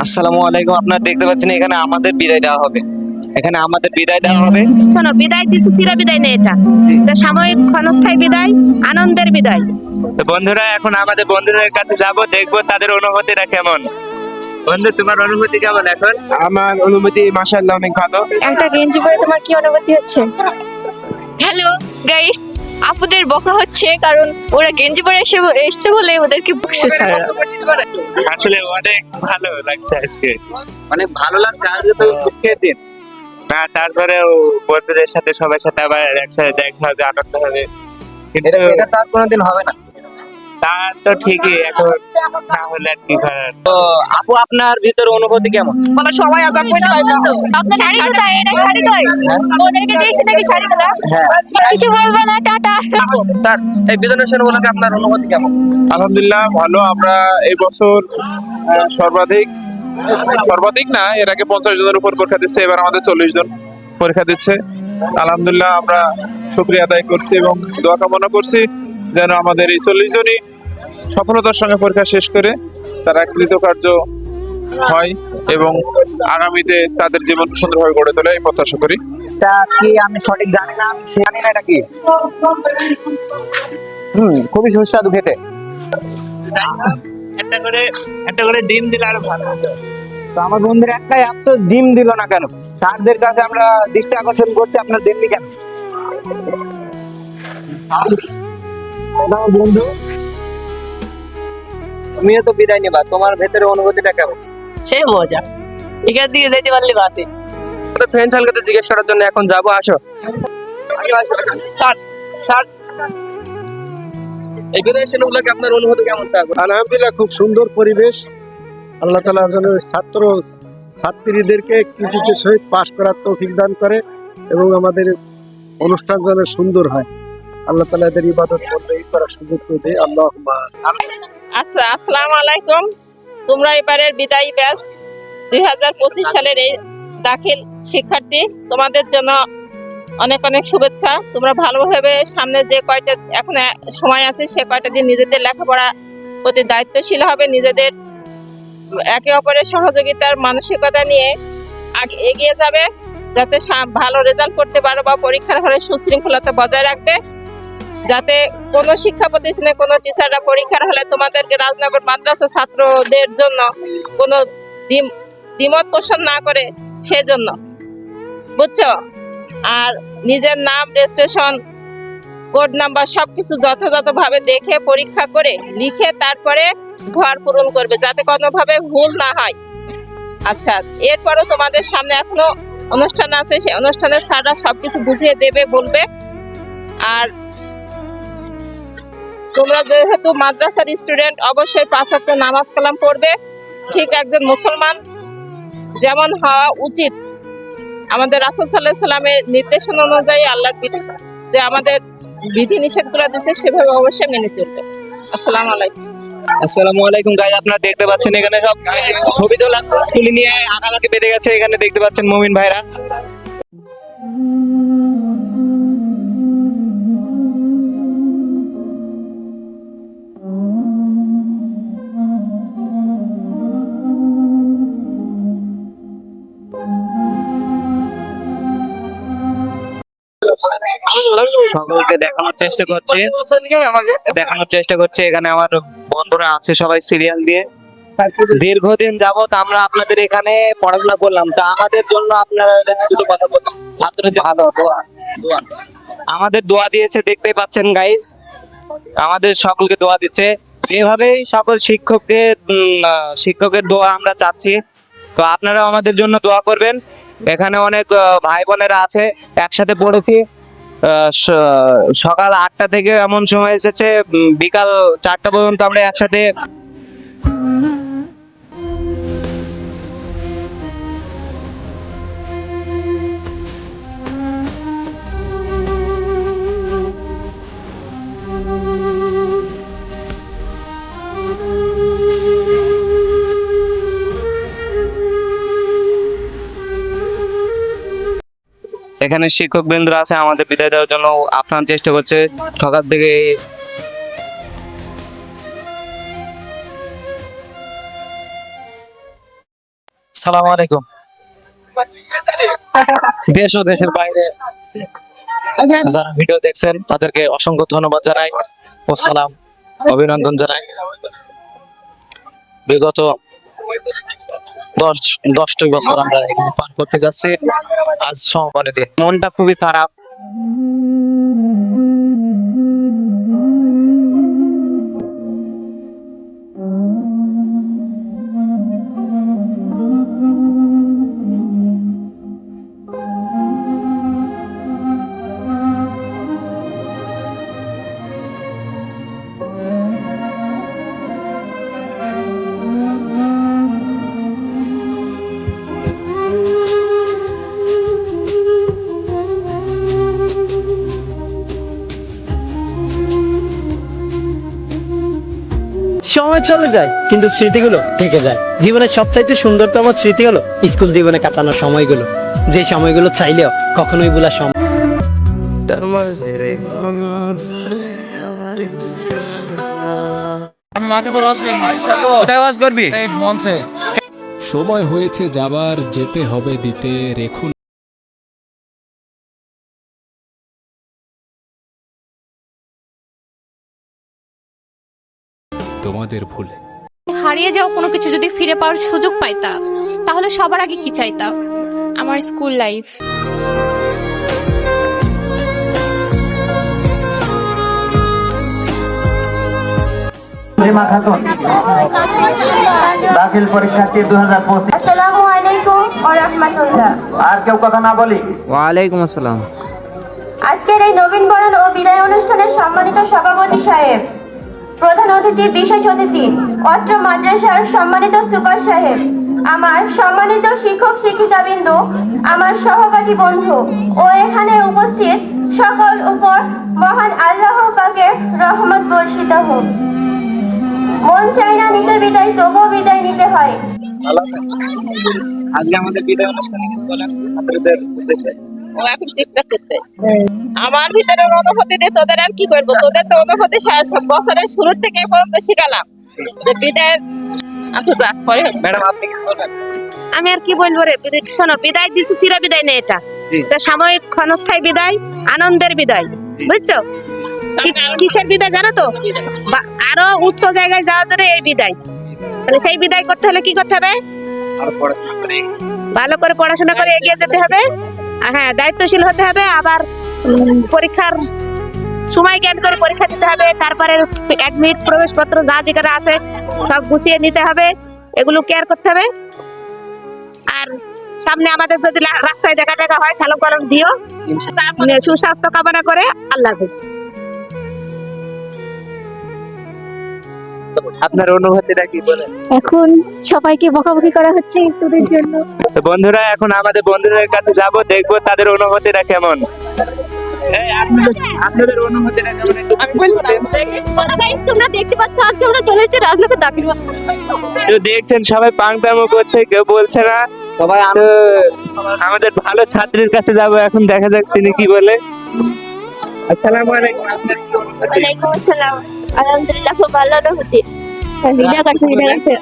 আসসালামু আলাইকুম। আপনারা দেখতে পাচ্ছেন এখানে আমাদের বিদায় দেওয়া হবে। এখানে আমাদের বিদায় দেওয়া হবে। শোনো, বিদায় দিচ্ছি, চির বিদায় নেই, এটা সাময়িক ক্ষণস্থায়ী বিদায়, আনন্দের বিদায়। তো বন্ধুরা, এখন আমাদের বন্ধুদের কাছে যাব, দেখবো তাদের অনুভূতিটা কেমন। বন্ধু, তোমার অনুভূতি কেমন এখন? আমার অনুমতি মাশাআল্লাহ অনেক ভালো। একটা গেঞ্জি পরে তোমার কি অনুভূতি হচ্ছে? হ্যালো গাইস, আপুদের বকা হচ্ছে কারণ ওরা গেঞ্জি পরে এসছে বলে ওদেরকে বকছে স্যাররা। আসলে অনেক ভালো লাগছে আজকে, অনেক ভালো লাগছে। আজকে তো দুঃখের দিন না, তারপরেও বন্ধুদের সাথে সবার সাথে আবার একসাথে দেখা হবে, আনন্দ হবে। কিন্তু এটা তো আর কোনোদিন হবে না। তা তো ঠিকই, এখন না হলে আর কি করার। তো আপু, আপনার ভিতর অনুভূতি কেমন? বলো, সবাই আজাদ করতে পারে না। আপনার শাড়ি কোথায়? এটা শাড়ি কই? ওদেরকে দিয়েছি নাকি শাড়িগুলো? হ্যাঁ কিছু বলবো না, টাটা। স্যার, এই বিদায় অনুষ্ঠান উপলক্ষে আপনার অনুভূতি কেমন? আলহামদুলিল্লাহ ভালো। আমরা এই বছর সর্বাধিক সর্বাধিক না, এর আগে 50 জনের উপর পরীক্ষা দিচ্ছে, এবার আমাদের 40 জন পরীক্ষা দিচ্ছে। আলহামদুলিল্লাহ আমরা শুকরিয়া আদায় করছি এবং দোয়া কামনা করছি যেন আমাদের এই 40 জনই সফলতার সঙ্গে পরীক্ষা শেষ করে তারা কৃতকার্য হয় এবং আগামীতে তাদের জীবন সুন্দরভাবে গড়ে তোলে এই প্রত্যাশা করি। এটা কি আমি সঠিক জানি না, আমি জানি না এটা কি। খুবই সুস্বাদু খেতে। একটা করে ডিম দিলে আরো ভালো হতো। তো আমার বন্ধুরা একটাই আফসোস, ডিম দিল না কেন? স্যারদের কাছে আমরা দৃষ্টি আকর্ষণ করছি, আপনার দেননি কেন? বন্ধু, তুমিও তো বিদায় নেবা, তোমার ভেতরে অনুভূতিটা কেমন? সেই মজা, এখান দিয়ে যেতে পারলে বাসে। ফ্রেন্ড সার্কেলকে জিজ্ঞেস করার জন্য এখন যাবো, আসো। স্যার, স্যার, এই বিদায় অনুষ্ঠানগুলোকে আপনার অনুভূতি কেমন স্যার? আলহামদুলিল্লাহ, খুব সুন্দর পরিবেশ। আল্লাহ তাআলা যেন ছাত্রীদেরকে কৃতিত্বের সহিত পাশ করার তৌফিক দান করে এবং আমাদের অনুষ্ঠান যেন সুন্দর হয়। আল্লাহ তাআলা এদের ইবাদত বন্দেগী করার সুযোগ করে দেয়। আল্লাহুম্মা। আচ্ছা, আসসালামু আলাইকুম। তোমরা এবারের বিদায়ী ব্যাচ 2025 সালের এই দাখিল শিক্ষার্থী, তোমাদের জন্য অনেক অনেক শুভেচ্ছা। তোমরা ভালোভাবে সামনে যে কয়টা এখন সময় আছে সে কয়টা দিন নিজেদের লেখাপড়া প্রতি দায়িত্বশীল হবে, নিজেদের একে অপরের সহযোগিতার মানসিকতা নিয়ে আগে এগিয়ে যাবে, যাতে ভালো রেজাল্ট করতে পারো বা পরীক্ষার হলে সুশৃঙ্খলতা বজায় রাখবে, যাতে কোনো শিক্ষা প্রতিষ্ঠানে কোনো টিচাররা পরীক্ষার হলে তোমাদেরকে রাজনগর মাদ্রাসা ছাত্রদের জন্য কোনো দ্বিমত পোষণ না করে, সেজন্য, বুঝছো? আর নিজের নাম, রেজিস্ট্রেশন, কোড নাম্বার সবকিছু যথাযথভাবে দেখে পরীক্ষা করে লিখে তারপরে ঘর পূরণ করবে, যাতে কোনোভাবে ভুল না হয়। আচ্ছা, এরপরও তোমাদের সামনে এখনো অনুষ্ঠান আছে, সেই অনুষ্ঠানে স্যাররা সবকিছু বুঝিয়ে দেবে, বলবে। আর তোমরা যেহেতু মাদ্রাসার স্টুডেন্ট, অবশ্যই 5 ওয়াক্ত নামাজ কালাম পড়বে, ঠিক একজন মুসলমান যেমন হওয়া উচিত। আমাদের রাসূল সাল্লাল্লাহু আলাইহি সাল্লামের নির্দেশনা অনুযায়ী আল্লাহর বিধান যে আমাদের বিধি নিষেধগুলো দিতে সেভাবে অবশ্যই মেনে চলবে। আসসালামু আলাইকুম। আসসালামু আলাইকুম গাইস, আপনারা দেখতে পাচ্ছেন এখানে সব ছবি তোলা তুলি নিয়ে আগামাকে বেঁধে গেছে। এখানে দেখতে পাচ্ছেন মুমিন ভাইরা। সকলকে দেখানোর চেষ্টা করছে এখানে আমার বন্ধুরা আছে সবাই সিরিয়াল দিয়ে। দীর্ঘদিন যাবত আমরা আপনাদের এখানে পড়াশোনা করলাম, তা আমাদের জন্য আপনারা দুটো কথা বলুন। ছাত্রদের ভালো দোয়া আমাদের দোয়া দিয়েছে, দেখতেই পাচ্ছেন গাইস, আমাদের সকলকে দোয়া দিচ্ছে। এভাবেই সকল শিক্ষকের দোয়া আমরা চাচ্ছি। তো আপনারাও আমাদের জন্য দোয়া করবেন। এখানে অনেক ভাই বোনেরা আছে, একসাথে পড়েছি। সকাল 8টা থেকে এমন সময় এসেছে বিকাল 4টা পর্যন্ত আমরা একসাথে। এখানে শিক্ষক বৃন্দরা আছে, আমাদের বিদায় দেওয়ার জন্য আপ্রাণ চেষ্টা করছে সকাল থেকে। সালাম আলাইকুম। দেশ ও দেশের বাইরে যারা ভিডিও দেখছেন তাদেরকে অসংখ্য ধন্যবাদ জানাই ও সালাম অভিনন্দন জানাই। বিগত 10টি বছর আমরা এখানে পার করতে যাচ্ছি। আজ সমাপনী দিন, মনটা খুবই খারাপ। সময় চলে যায় কিন্তু স্মৃতিগুলো থেকে যায়। জীবনের সবচাইতে সুন্দরতম স্মৃতি হলো স্কুল জীবনে কাটানোর সময়গুলো, যে সময়গুলো চাইলেও কখনোই ভোলা সম্ভব। সময় হয়েছে যাবার, যেতে হবে দিতে, রেখো তোমাদের ভুলে। হারিয়ে যাওয়া কোনো কিছু যদি ফিরে পাওয়ার সুযোগ পাইতা তাহলে সবার আগে কি চাইতা? আমার স্কুল লাইফ। দাখিল পরীক্ষার্থী 2025। আসসালামু আলাইকুম ওয়া রাহমাতুল্লাহ। আর কেউ কথা না বলি। ওয়ালাইকুম আসসালাম। আজকের এই নবীন বরণ ও বিদায় অনুষ্ঠানের সম্মানিত সভাপতি সাহেব, প্রধান অতিথি, বিশেষ অতিথি, অত্র মাদ্রাসার সম্মানিত সুপার সাহেব, আমার সম্মানিত শিক্ষক শিক্ষিকাবৃন্দ, আমার সহপাঠী বন্ধু ও এখানে উপস্থিত সকল উপর মহান আল্লাহ পাকের রহমত বর্ষিত হোক। মন চাই না নিতে বিদায়, তবুও বিদায় নিতে হয়। আজকে আমাদের বিদায় অনুষ্ঠানে কিছু বলেন আপনাদের উদ্দেশ্যে। ও এখন টিকটক করতে আসছে। আমার ভিতরে অনুভূতি দিয়ে তোদের আর কি করবো? তোদের তো অনুভূতি বছরের শুরু থেকে এ পর্যন্ত শিখালাম যে বিদায়। আচ্ছা যা, পরে হবে। ম্যাডাম আপনি কি বলেন? আমি আর কি বলবো রে, শোনো, বিদায় দিচ্ছি, চিরা বিদায় নেই, এটা এটা সাময়িক ক্ষণস্থায়ী বিদায়, আনন্দের বিদায়, বুঝছো? কিসের বিদায় জানো তো? আরো উচ্চ জায়গায় যাওয়ার জন্য এই বিদায়। তাহলে সেই বিদায় করতে হলে কি করতে হবে? ভালো করে পড়াশোনা করে এগিয়ে যেতে হবে। হ্যাঁ, দায়িত্বশীল হতে হবে। আবার পরীক্ষার সময় জ্ঞান করে পরীক্ষা দিতে হবে। তারপরে অ্যাডমিট, প্রবেশপত্র যা যেখানে আছে সব গুছিয়ে নিতে হবে। এগুলো কেয়ার করতে হবে। আর সামনে আমাদের যদি রাস্তায় দেখা দেখা হয়, সালাম কালাম দিও। তারপরে সুস্বাস্থ্য কামনা করে আল্লাহ হাফেজ। আপনার অনুভূতিটা কি বলেন? এখন সবাইকে বকাবকি করা হচ্ছে তোদের জন্য। তো বন্ধুরা, এখন আমাদের বন্ধুদের কাছে যাব, দেখবো তাদের অনুভূতিটা কেমন। এই আপনাদের অনুভূতিটা কেমন একটু বলবেন? তোমরা দেখতে পাচ্ছ আজকে আমরা চলে এসেছি রাজনগর দাখিল। তো দেখছেন সবাই পাংটামো করছে, কেউ বলছে না। সবাই আমাদের ভালো ছাত্রীর কাছে যাব, এখন দেখা যাক তিনি কি বলে। আসসালামু আলাইকুম। আপনার কি অনুভূতি? ওয়ালাইকুম আসসালাম। আলহামদুলিল্লাহ, খুব ভালো অনুভূতি। ভিডিও করছে।